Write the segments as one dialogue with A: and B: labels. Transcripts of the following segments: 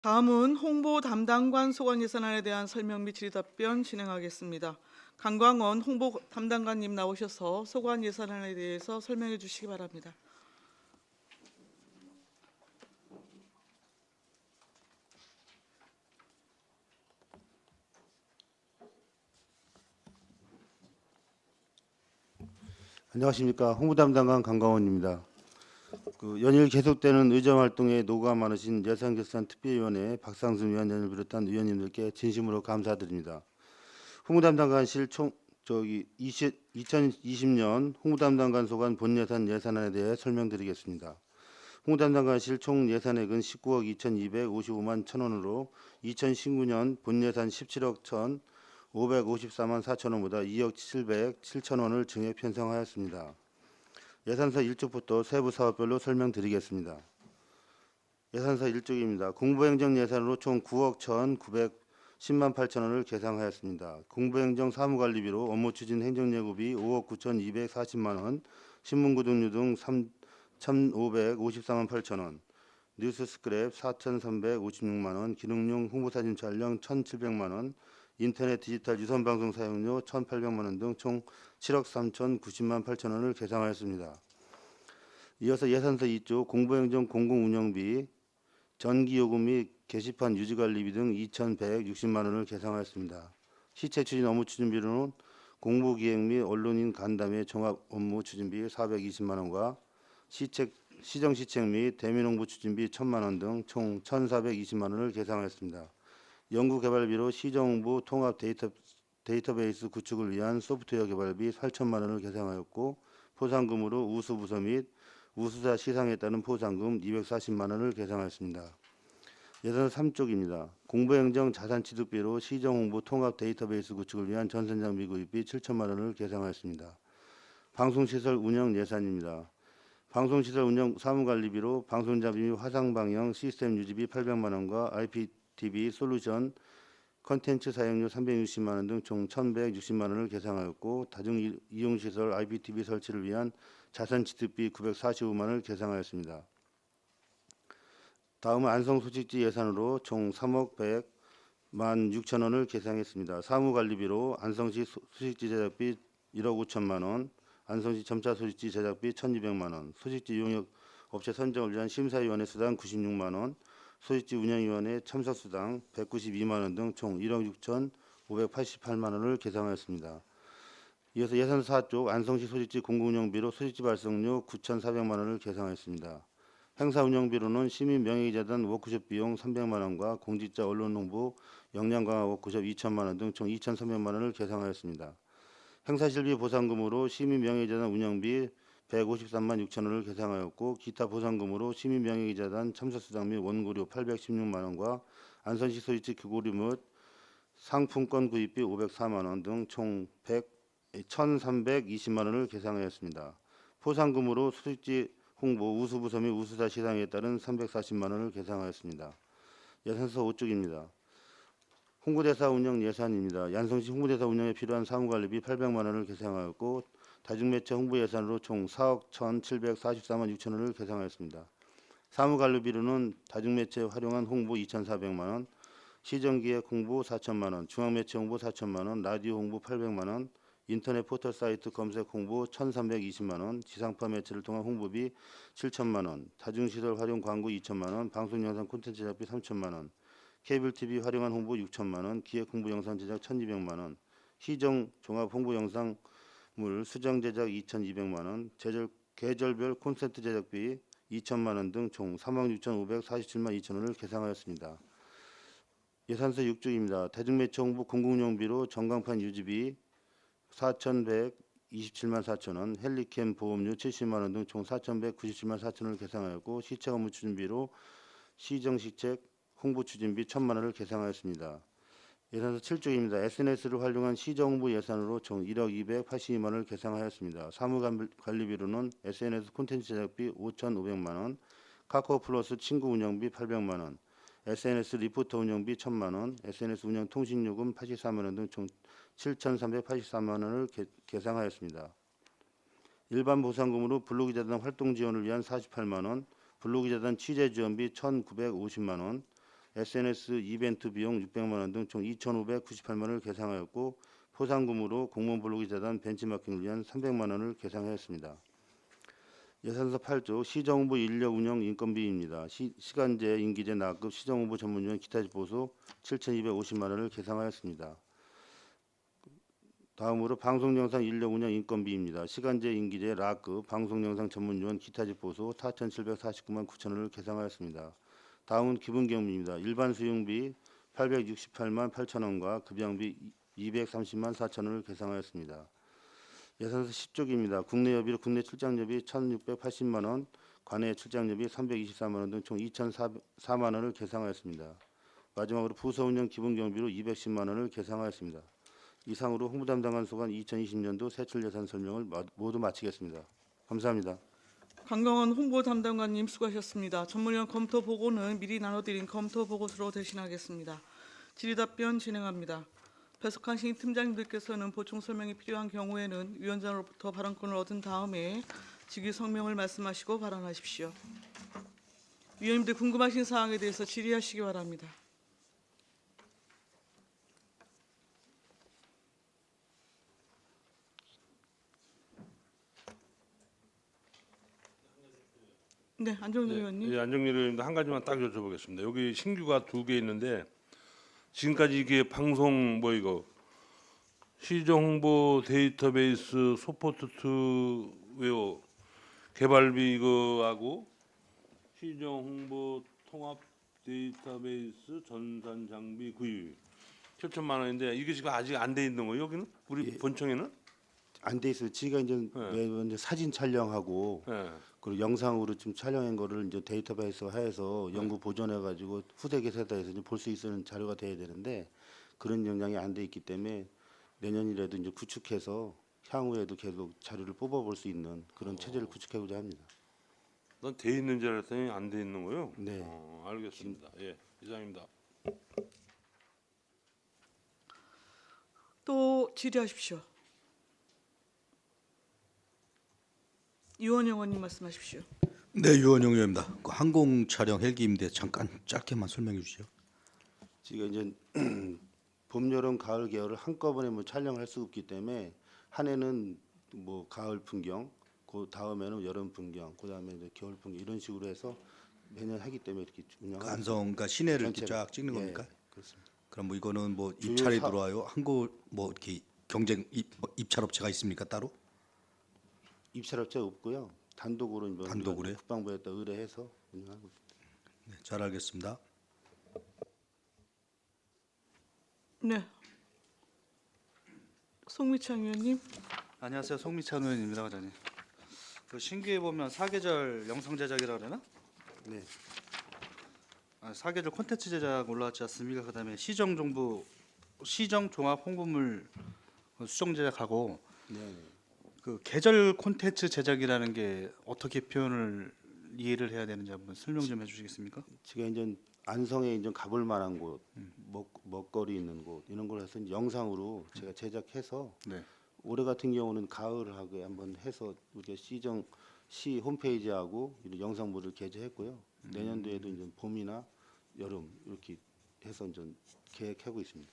A: 다음은 홍보 담당관 소관 예산안에 대한 설명 및 질의답변 진행하겠습니다. 강광원 홍보 담당관님 나오셔서 소관 예산안에 대해서 설명해 주시기 바랍니다.
B: 안녕하십니까. 홍보담당관 강광원입니다. 연일 계속되는 의정활동에 노고가 많으신 예산결산특별위원회 박상순 위원장을 비롯한 위원님들께 진심으로 감사드립니다. 홍보담당관실 2020년 홍보담당관 소관 본예산 예산안에 대해 설명드리겠습니다. 홍보담당관실 총 예산액은 19억 2,255만 1,000원으로 2019년 본예산 17억 1,554만 4천원보다 2억 707천원을 증액 편성하였습니다. 예산서 1쪽부터 세부 사업별로 설명드리겠습니다. 예산서 1쪽입니다. 공부행정 예산으로 총 9억 1,910만 8천원을 계상하였습니다. 공부행정 사무관리비로 업무 추진 행정예고비 5억 9,240만원, 신문구독료 등 3,554만 8천원, 뉴스 스크랩 4,356만원, 기능용 홍보사진 촬영 1,700만원, 인터넷 디지털 유선방송 사용료 1,800만원 등 총 7억 3,090만 8천원을 계상하였습니다. 이어서 예산서 2쪽 공부행정 공공운영비, 전기요금 및 게시판 유지관리비 등 2,160만원을 계상하였습니다. 시책 추진 업무 추진비로는 공보기획 및 언론인 간담회 종합 업무 추진비 420만원과 시정시책 및 대민홍보 추진비 1,000만원 등 총 1,420만원을 계상하였습니다. 연구개발비로 시정홍보 통합 데이터베이스 구축을 위한 소프트웨어 개발비 8천만원을 계상하였고, 포상금으로 우수부서 및 우수사 시상에 따른 포상금 240만원을 계상하였습니다. 예산 3쪽입니다. 공부행정 자산취득비로 시정홍보 통합 데이터베이스 구축을 위한 전선장비 구입비 7천만원을 계상하였습니다. 방송시설 운영 예산입니다. 방송시설 운영 사무관리비로 방송장비 및 화상방영 시스템 유지비 800만원과 IPTV 솔루션 컨텐츠 사용료 360만원 등 총 1,160만원을 계상하였고, 다중이용시설 IPTV 설치를 위한 자산취득비 945만원을 계상하였습니다. 다음은 안성소식지 예산으로 총 3억 100만 6천원을 계상했습니다. 사무관리비로 안성시 소식지 제작비 1억 5천만원, 안성시 점차 소식지 제작비 1,200만원, 소식지 용역 업체 선정을 위한 심사위원회 수당 96만원, 소식지 운영위원회 참석수당 192만원 등 총 1억 6,588만원을 계상하였습니다. 이어서 예산 4쪽 안성시 소식지 공공운영비로 소식지 발송료 9,400만원을 계상하였습니다. 행사운영비로는 시민명예기자단 워크숍 비용 300만원과 공직자 언론홍보 역량강화 워크숍 2천만원 등 총 2,300만원을 계상하였습니다. 행사실비 보상금으로 시민명예기자단 운영비 153만 6천원을 계상하였고, 기타 보상금으로 시민명예기자단 참석수당 및 원고료 816만원과 안성시 소식지 교고료 및 상품권 구입비 504만원 등 총 1,320만원을 계상하였습니다. 포상금으로 소식지 홍보 우수부서 및 우수사 시상에 따른 340만원을 계상하였습니다. 예산서 5쪽입니다. 홍보대사 운영 예산입니다. 안성시 홍보대사 운영에 필요한 사무관리비 800만원을 계상하였고, 다중매체 홍보 예산으로 총 4억 1,744만 6천원을 계상하였습니다. 사무관리비로는 다중매체 활용한 홍보 2,400만원, 시정기획 홍보 4천만원, 중앙매체 홍보 4천만원, 라디오 홍보 800만원, 인터넷 포털 사이트 검색 홍보 1,320만원, 지상파 매체를 통한 홍보비 7천만원, 다중시설 활용 광고 2천만원, 방송영상 콘텐츠 제작비 3천만원, 케이블 TV 활용한 홍보 6천만원, 기획 홍보 영상 제작 1,200만원, 시정 종합 홍보 영상물 수정 제작 2,200만원, 계절별 콘텐츠 제작비 2천만원 등 총 3억 6,547만 2천원을 계상하였습니다. 예산서 6쪽입니다. 대중매체 홍보 공공용비로 전광판 유지비 4,127만 4천원, 헬리캠 보험료 70만원 등 총 4,197만 4천원을 계상하였고, 시책 업무 추진비로 시정시책 홍보 추진비 1,000만원을 계상하였습니다. 예산서 7쪽입니다. SNS를 활용한 시정홍보 예산으로 총 1억 282만원을 계상하였습니다. 사무관리비로는 SNS 콘텐츠 제작비 5,500만원, 카카오 플러스 친구 운영비 800만원, SNS 리포터 운영비 1,000만원, SNS 운영 통신요금 84만원 등 총 7,384만원을 계상하였습니다. 일반 보상금으로 블로그기자단 활동 지원을 위한 48만원, 블로그기자단 취재 지원비 1,950만원, SNS 이벤트 비용 600만 원 등 총 2,598만 원을 계상하였고 포상금으로 공무원 블로그 재단 벤치마킹을 위한 300만 원을 계상하였습니다. 예산서 8조 시정홍보 인력 운영 인건비입니다. 시간제 임기제 나급 시정홍보 전문위원 기타 보수 7,250만 원을 계상하였습니다. 다음으로 방송영상 인력 운영 인건비입니다. 시간제 임기제 라급 방송영상 전문위원 기타집 보수 4,749만 9천 원을 계상하였습니다. 다음은 기본경비입니다. 일반 수용비 868만 8천 원과 급양비 230만 4천 원을 계상하였습니다. 예산서 10조기입니다. 국내 여비로 국내 출장여비 1,680만 원, 관외 출장여비 324만 원 등 총 2,004만 원을 계상하였습니다. 마지막으로 부서 운영 기본경비로 210만 원을 계상하였습니다. 이상으로 홍보 담당관 소관 2020년도 세출 예산 설명을 모두 마치겠습니다. 감사합니다.
A: 강광원 홍보 담당관님 수고하셨습니다. 전문위원 검토 보고는 미리 나눠드린 검토 보고서로 대신하겠습니다. 질의답변 진행합니다. 배석한 신임 팀장님들께서는 보충 설명이 필요한 경우에는 위원장으로부터 발언권을 얻은 다음에 직위 성명을 말씀하시고 발언하십시오. 위원님들 궁금하신 사항에 대해서 질의하시기 바랍니다. 네, 안정근 의원님.
C: 예, 안정일 의원님도 한 가지만 딱 여쭤보겠습니다. 여기 신규가 2개 있는데 지금까지 이게 방송 뭐 이거 시정 홍보 데이터베이스 소프트웨어 개발비 이거하고 시정 홍보 통합 데이터베이스 전산 장비 구입 7천만 원인데 이게 지금 아직 안 돼 있는 거예요? 여기는 우리 본청에는?
B: 안 돼 있어요. 지가 이제
C: 네.
B: 매번 이제 사진 촬영하고
C: 예.
B: 그리고 영상으로 좀 촬영한 거를 이제 데이터베이스화해서 연구 보존해가지고 후대 개설에서 볼 수 있는 자료가 돼야 되는데 그런 역량이 안 돼 있기 때문에 내년이라도 이제 구축해서 향후에도 계속 자료를 뽑아볼 수 있는 그런 체제를 구축하고자 합니다.
C: 난 돼 있는 줄 알았더니 안 돼 있는 거예요?
B: 네.
C: 알겠습니다. 예, 이상입니다.
A: 또 질의하십시오. 유원영 의원님 말씀하십시오.
D: 네, 유원영 의원입니다. 그 항공 촬영 헬기인데 잠깐 짧게만 설명해 주시죠.
B: 지금 이제 봄, 여름, 가을 계열을 한꺼번에 뭐 촬영할 수 없기 때문에 한 해는 뭐 가을 풍경, 그 다음에는 여름 풍경, 그 다음에 이제 겨울 풍경 이런 식으로 해서 매년 하기 때문에 이렇게 운영하고
D: 간성, 그러니까 시내를 이렇게
B: 전체로.
D: 쫙 찍는
B: 예,
D: 겁니까?
B: 그렇습니다.
D: 그럼 뭐 이거는 뭐
B: 주요
D: 입찰이
B: 사-
D: 들어와요? 항공 뭐 이렇게 경쟁 입찰 업체가 있습니까 따로?
B: 입찰업체 없고요. 단독으로 이번
D: 단독으로요?
B: 국방부에다 의뢰해서 운영하고 있습니다.
D: 네, 잘 알겠습니다.
A: 네. 송미창 의원님.
E: 안녕하세요. 송미찬 의원입니다, 과장님. 그 신규에 보면 사계절 영상 제작이라 그러나?
B: 네,
E: 사계절 콘텐츠 제작 올라왔지 않습니까? 그다음에 시정 종합 홍보물 수정 제작하고
B: 네.
E: 그 계절 콘텐츠 제작이라는 게 어떻게 표현을 이해를 해야 되는지 한번 설명 좀 해주시겠습니까?
B: 제가 이제 안성에 이제 가볼 만한 곳, 먹거리 있는 곳 이런 걸 해서 이제 영상으로 제가 제작해서
E: 네.
B: 올해 같은 경우는 가을하게 한번 해서 우리가 시 홈페이지하고 이런 영상물을 게재했고요. 내년도에도 이제 봄이나 여름 이렇게 해서 이제 계획하고 있습니다.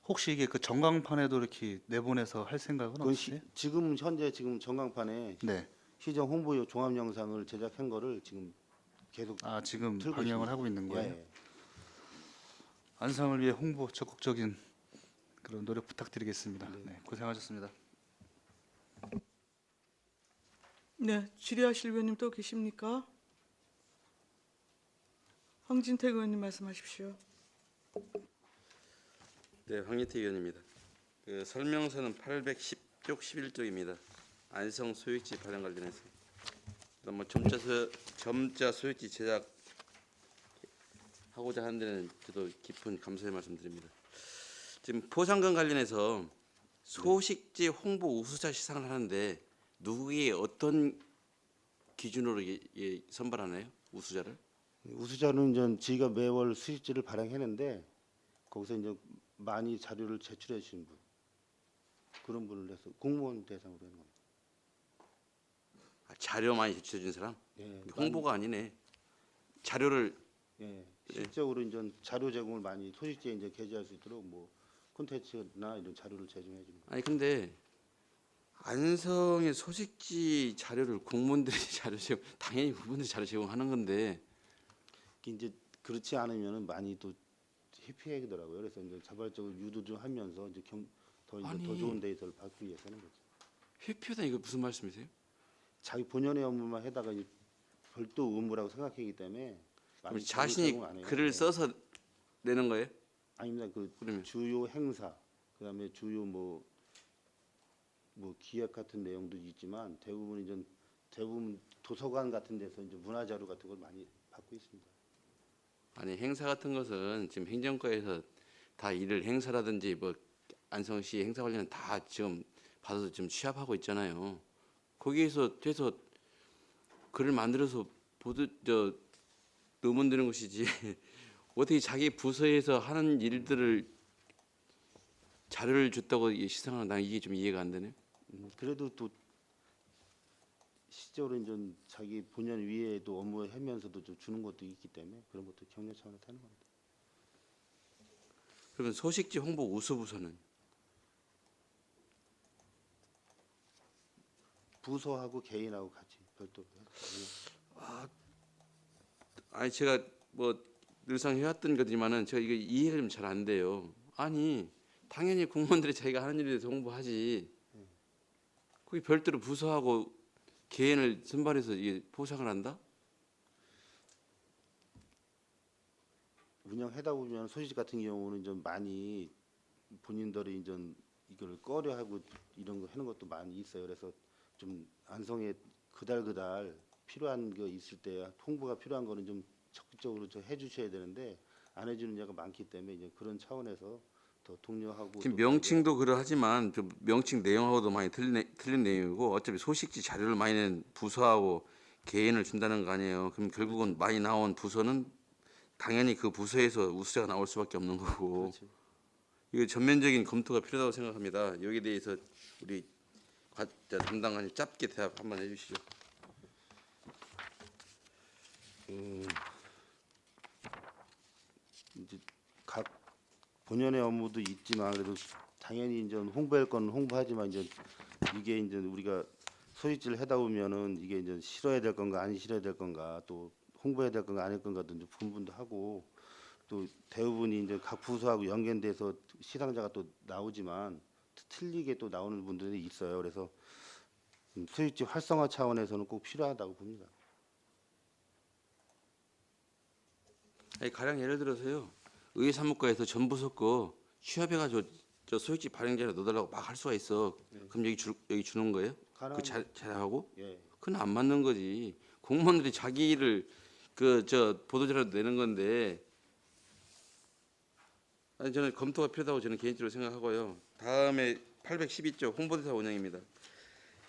E: 혹시 이게 그 전광판에도 이렇게 내보내서 할 생각은
B: 그건
E: 없으세요?
B: 지금 현재 전광판에
E: 네.
B: 시정 홍보 종합 영상을 제작한 거를 지금 계속
E: 지금
B: 틀고
E: 방영을
B: 있습니다.
E: 하고 있는 거예요.
B: 예.
E: 안상을 위해 홍보 적극적인 그런 노력 부탁드리겠습니다. 네, 고생하셨습니다.
A: 네, 질의하실 의원님 또 계십니까? 황진택 의원님 말씀하십시오.
F: 네, 황희태 의원입니다. 그 설명서는 810쪽 11쪽입니다. 안성 소유지 발행 관련해서 뭐 점자 소유지 제작 하고자 하는 데는 저도 깊은 감사의 말씀드립니다. 지금 포상금 관련해서 소식지 홍보 우수자 시상을 하는데 누구에게 어떤 기준으로 선발하나요? 우수자를?
B: 우수자는 이제 저희가 매월 수식지를 발행했는데 거기서 이제 많이 자료를 제출해 주신 분 그런 분을 해서 공무원 대상으로 하는 겁니다.
F: 자료 많이 제출해 준 사람?
B: 예,
F: 홍보가 아니네. 자료를
B: 예, 실적으로 이제 자료 제공을 많이 소식지에 이제 게재할 수 있도록 뭐 콘텐츠나 이런 자료를 제공해 줍니다.
F: 아니 근데 안성의 소식지 자료를 공무원들이 자료 제공, 당연히 공무원들이 자료 제공하는 건데
B: 이제 그렇지 않으면은 많이 또 회피하더라고요. 그래서 이제 자발적으로 유도 좀 하면서 이제 더 이제 더
F: 아니.
B: 좋은 데이터를 받기 위해서는 거죠.
F: 회피하다 이거 무슨 말씀이세요?
B: 자기 본연의 업무만 해다가 이제 별도 의무라고 생각하기 때문에
F: 그럼
B: 많이 자료
F: 자신이
B: 제공 안 해요.
F: 글을
B: 네.
F: 써서 내는 거예요?
B: 아닙니다. 그
F: 그러면
B: 주요 행사, 그다음에 주요 뭐 기획 같은 내용도 있지만 대부분 도서관 같은 데서 이제 문화 자료 같은 걸 많이 받고 있습니다.
F: 아니 행사 같은 것은 지금 행정과에서 다 일을 행사라든지 뭐 안성시 행사 관련 다 지금 받아서 지금 취합하고 있잖아요. 거기에서 돼서 글을 만들어서 논문 드는 것이지 어떻게 자기 부서에서 하는 일들을 자료를 줬다고 이게 시상하는 난 이게 좀 이해가 안 되네.
B: 그래도 또 실제로 이제 자기 본연 위에도 업무를 하면서도 좀 주는 것도 있기 때문에 그런 것도 격려 차원에서 하는 겁니다.
F: 그러면 소식지 홍보 우수부서는
B: 부서하고 개인하고 같이 별도로 해서
F: 아니 제가 뭐 늘상 해왔던 거지만은 제가 이거 이해가 좀 잘 안 돼요. 아니 당연히 공무원들이 자기가 하는 일에 대해서 홍보하지. 거기 별도로 부서하고 개인을 선발해서 이게 포상을 한다?
B: 운영하다 보면 소식지 같은 경우는 좀 많이 본인들이 이제 이걸 꺼려하고 이런 거 하는 것도 많이 있어요. 그래서 좀 안성에 그달 필요한 거 있을 때 홍보가 필요한 거는 좀 적극적으로 좀 해주셔야 되는데 안 해주는 데가 많기 때문에 이제 그런 차원에서 더 독려하고
F: 지금
B: 또
F: 명칭도 그러하지만 좀 명칭 내용하고도 많이 틀린 내용이고 어차피 소식지 자료를 많이 낸 부서하고 개인을 준다는 거 아니에요. 그럼 결국은 많이 나온 부서는 당연히 그 부서에서 우수자가 나올 수밖에 없는 거고
B: 그렇죠.
F: 이거 전면적인 검토가 필요하다고 생각합니다. 여기에 대해서 우리 담당관이 짧게 대답 한번 해주시죠.
B: 이제 각 본연의 업무도 있지만 그래도 당연히 이제 홍보할 건 홍보하지만 이제 이게 이제 우리가 소식지를 하다 보면은 이게 이제 실어야 될 건가 안 실어야 될 건가 또 홍보해야 될 건가 아닐 건가 좀 분분도 하고 또 대부분이 이제 각 부서하고 연계돼서 시상자가 또 나오지만 틀리게 또 나오는 분들이 있어요. 그래서 소식지 활성화 차원에서는 꼭 필요하다고 봅니다.
F: 아니, 가령 예를 들어서요. 의사무과에서 전부 섞고 취합해가지고 저 소식지 발행자료 넣어달라고 막 할 수가 있어. 그럼 여기 주는 거예요? 그 잘하고?
B: 예.
F: 그건 안 맞는 거지. 공무원들이 자기 일을 그 저 보도자료 내는 건데. 아니 저는 검토가 필요하다고 저는 개인적으로 생각하고요. 다음에 812조 홍보대사 운영입니다.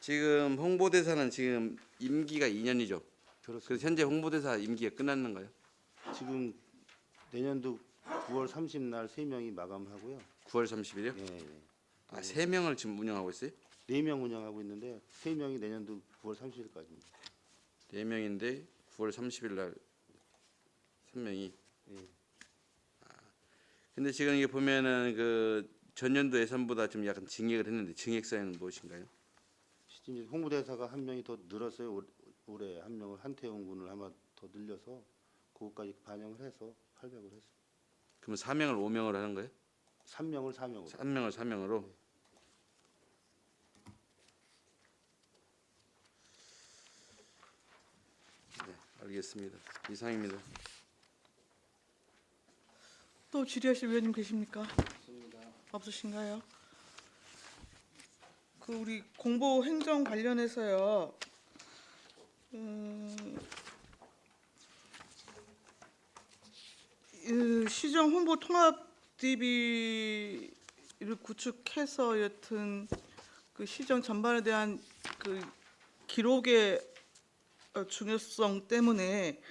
F: 지금 홍보대사는 지금 임기가 2년이죠.
B: 그렇습니다.
F: 그래서 현재 홍보대사 임기가 끝났는가요?
B: 지금 내년도 9월 30날 3명이 마감하고요.
F: 9월 30일이요?
B: 예, 예.
F: 아, 3명을 지금 운영하고 있어요?
B: 4명 운영하고 있는데 3명이 내년도 9월 30일까지입니다.
F: 4명인데 9월 30일 날 3명이.
B: 예.
F: 근데 지금 이게 보면은 그 전년도 예산보다 좀 약간 증액을 했는데 증액 사유는 무엇인가요?
B: 시즌 홍보대사가 한 명이 더 늘었어요. 올해 한 명을 한태용 군을 아마 더 늘려서 그것까지 반영을 해서 800을 했어요.
F: 그러면 4명을 5명을 하는 거예요?
B: 3명을 4명으로.
F: 3명을 4명으로? 네, 알겠습니다. 이상입니다.
A: 또 질의하실 위원님 계십니까? 없으신가요? 그 우리 공보 행정 관련해서요. 시정 홍보 통합 DB를 구축해서 여튼 그 시정 전반에 대한 그 기록의 중요성 때문에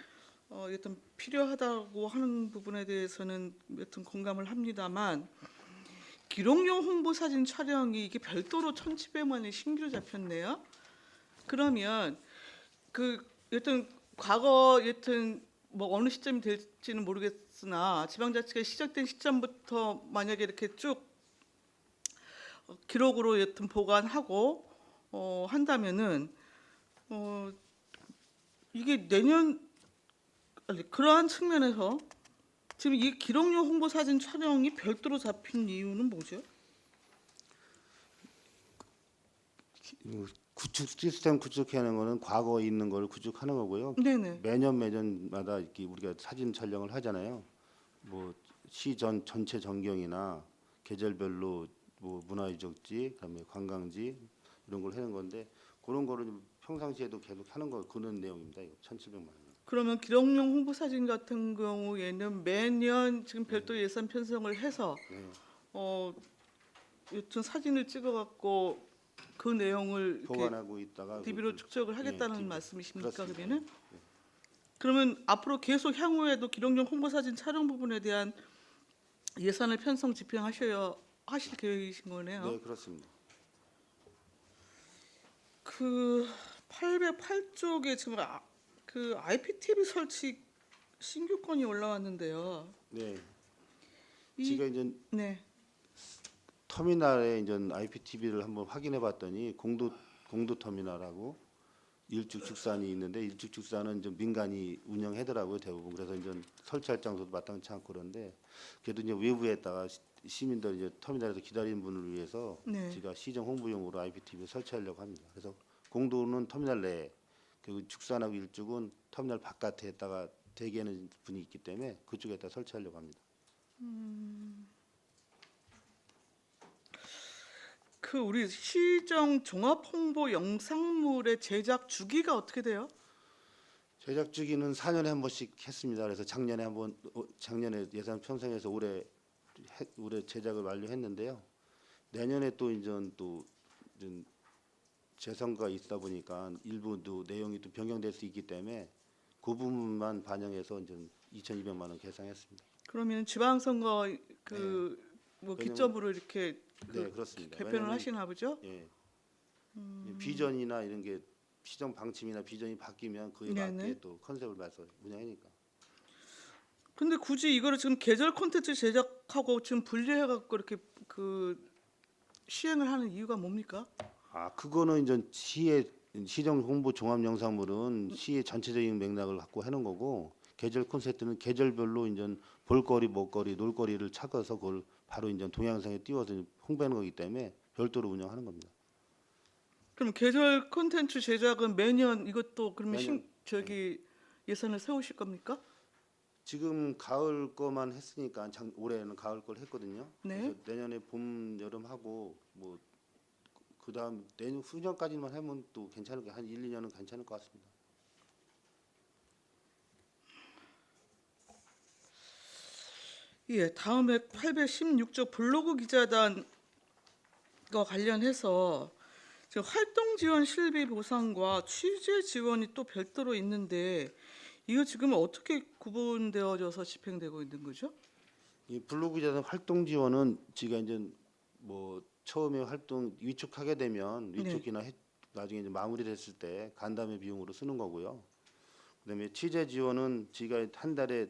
A: 여튼 필요하다고 하는 부분에 대해서는 여튼 공감을 합니다만 기록용 홍보 사진 촬영이 이게 별도로 1,700만 원이 신규로 잡혔네요. 그러면 그 여튼 과거 여튼 뭐 어느 시점이 될지는 모르겠으나 지방자치가 시작된 시점부터 만약에 이렇게 쭉 기록으로 여튼 보관하고 한다면은 이게 내년 아니, 그러한 측면에서 지금 이 기록용 홍보 사진 촬영이 별도로 잡힌 이유는 뭐죠?
B: 구축 시스템 구축하는 거는 과거에 있는 걸 구축하는 거고요.
A: 네네.
B: 매년마다 이렇게 우리가 사진 촬영을 하잖아요. 뭐 시전 전체 전경이나 계절별로 뭐 문화유적지, 그다음에 관광지 이런 걸 하는 건데 그런 거를 좀 평상시에도 계속 하는 거 그런 내용입니다. 이거 1,700만 원.
A: 그러면 기록용 홍보 사진 같은 경우에는 매년 지금 별도 예산 편성을 해서
B: 네.
A: 여튼 사진을 찍어갖고 그 내용을 이렇게
B: 보관하고 있다가
A: DB로 축적을 하겠다는
B: DB.
A: 말씀이십니까?
B: 그렇습니다.
A: 그러면은 그러면 앞으로 계속 향후에도 기록용 홍보 사진 촬영 부분에 대한 예산을 편성 집행하실 계획이신 거네요.
B: 네, 그렇습니다.
A: 그 808쪽에 지금 그 IPTV 설치 신규 건이 올라왔는데요.
B: 네.
A: 이-
B: 지금 이제
A: 네.
B: 터미널에 이제 IPTV를 한번 확인해 봤더니 공도 터미널하고 일축 축산이 있는데 일축 축산은 좀 민간이 운영하더라고요 대부분. 그래서 이제 설치할 장소도 마땅치 않고 그런데 그래도 이제 외부에다가 시민들 이제 터미널에서 기다리는 분을 위해서
A: 네.
B: 제가 시정 홍보용으로 IPTV 설치하려고 합니다. 그래서 공도는 터미널 내에 그리고 축산하고 일축은 터미널 바깥에다가 대기하는 분이 있기 때문에 그쪽에다 설치하려고 합니다.
A: 그 우리 시정 종합 홍보 영상물의 제작 주기가 어떻게 돼요?
B: 제작 주기는 4년에 한 번씩 했습니다. 그래서 작년에 예산 편성해서 올해 제작을 완료했는데요. 내년에 또 이제 재선거가 있다 보니까 일부도 내용이 또 변경될 수 있기 때문에 그 부분만 반영해서 이제 2,200만 원 계상했습니다.
A: 그러면 지방선거 뭐
B: 왜냐면-
A: 기점으로 이렇게
B: 네, 그렇습니다.
A: 개편을
B: 왜냐면-
A: 하시나 보죠?
B: 예. 비전이나 이런 게 시정 방침이나 비전이 바뀌면 그에
A: 네네.
B: 맞게 또 컨셉을 맞춰 운영하니까.
A: 근데 굳이 이거를 지금 계절 콘텐츠 제작하고 지금 분리해 갖고 이렇게 시행을 하는 이유가 뭡니까?
B: 그거는 이제 시정 홍보 종합 영상물은 시의 전체적인 맥락을 갖고 하는 거고 계절 콘셉트는 계절별로 이제 볼거리, 먹거리, 놀거리를 찾아서 그걸 바로 이제 동영상에 띄워서 홍보하는 거기 때문에 별도로 운영하는 겁니다.
A: 그럼 계절 콘텐츠 제작은 매년 이것도 그러면
B: 매년,
A: 예산을 세우실 겁니까?
B: 지금 가을 거만 했으니까 올해는 가을 걸 했거든요.
A: 네.
B: 그래서 내년에 봄, 여름 하고 뭐 그다음 내년 후년까지만 하면 또 괜찮을 거 한 1, 2년은 괜찮을 것 같습니다.
A: 예, 다음에 816조 블로그 기자단과 관련해서 지금 활동 지원 실비 보상과 취재 지원이 또 별도로 있는데 이거 지금 어떻게 구분되어져서 집행되고 있는 거죠?
B: 이 블로그 기자단 활동 지원은 지가 이제 뭐 처음에 활동 위촉하게 되면 위촉이나 나중에 이제 마무리됐을 때 간담회 비용으로 쓰는 거고요. 그다음에 취재 지원은 지가 한 달에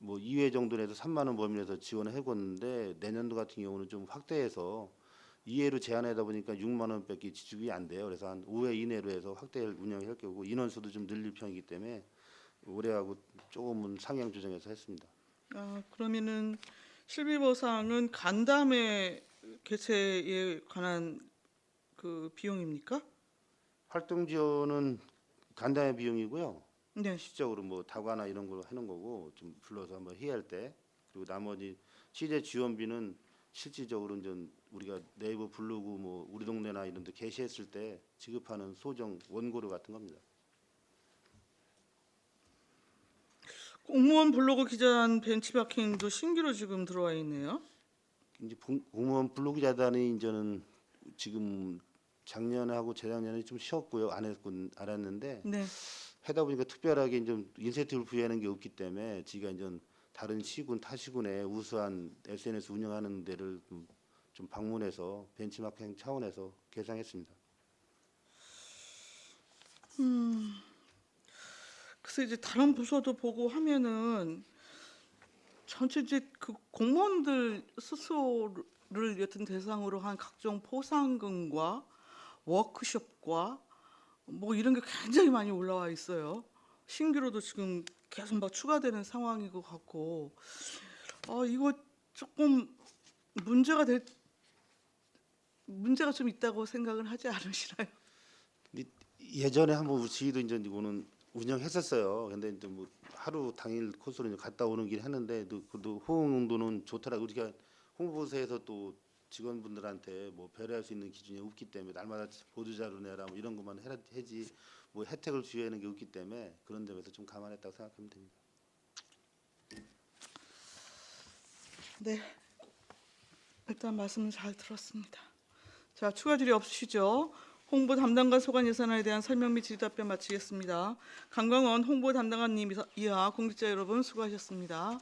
B: 뭐 2회 정도 내서 3만 원 범위에서 지원을 해봤는데 내년도 같은 경우는 좀 확대해서 2회로 제한하다 보니까 6만 원밖에 지출이 안 돼요. 그래서 한 5회 이내로 해서 확대를 운영할 거고 인원수도 좀 늘릴 편이기 때문에 올해하고 조금은 상향 조정해서 했습니다.
A: 그러면은 실비 보상은 간담회 개최에 관한 그 비용입니까?
B: 활동 지원은 간단한 비용이고요.
A: 네.
B: 실적으로 뭐 다과나 이런 걸 하는 거고 좀 불러서 한번 회의할 때 그리고 나머지 취재 지원비는 실질적으로 이제 우리가 네이버 블로그 뭐 우리 동네나 이런 데 게시했을 때 지급하는 소정 원고료 같은 겁니다.
A: 공무원 블로그 기자단 벤치마킹도 신규로 지금 들어와 있네요.
B: 이제 공무원 블로그 자단이 이제는 지금 작년에 하고 재작년에 좀 쉬었고요. 안 했는데
A: 네.
B: 하다 보니까 특별하게 좀 인센티브를 부여하는 게 없기 때문에 지가 이제 다른 시군 타시군에 우수한 SNS 운영하는 데를 좀 방문해서 벤치마킹 차원에서 개상했습니다.
A: 그래서 이제 다른 부서도 보고 하면은 전체 이제 그 공무원들 스스로를 여튼 대상으로 한 각종 포상금과 워크숍과 뭐 이런 게 굉장히 많이 올라와 있어요. 신규로도 지금 계속 막 추가되는 상황인 것 같고, 이거 조금 문제가 좀 있다고 생각은 하지 않으시나요?
B: 예전에 한번 저희도 이제 이거는 운영했었어요. 근데 이제 뭐 하루 당일 코스로 이제 갔다 오는 길 했는데 그래도 호응도는 좋더라고. 우리가 홍보부서에서 또 직원분들한테 뭐 배려할 수 있는 기준이 없기 때문에 날마다 보도자료 내라 뭐 이런 것만 해지 뭐 혜택을 주의하는 게 없기 때문에 그런 점에서 좀 감안했다고 생각하면 됩니다.
A: 네, 일단 말씀을 잘 들었습니다. 자, 추가 질의 없으시죠? 홍보 담당관 소관 예산안에 대한 설명 및 질의답변 마치겠습니다. 강광원 홍보 담당관님 이하 공직자 여러분 수고하셨습니다.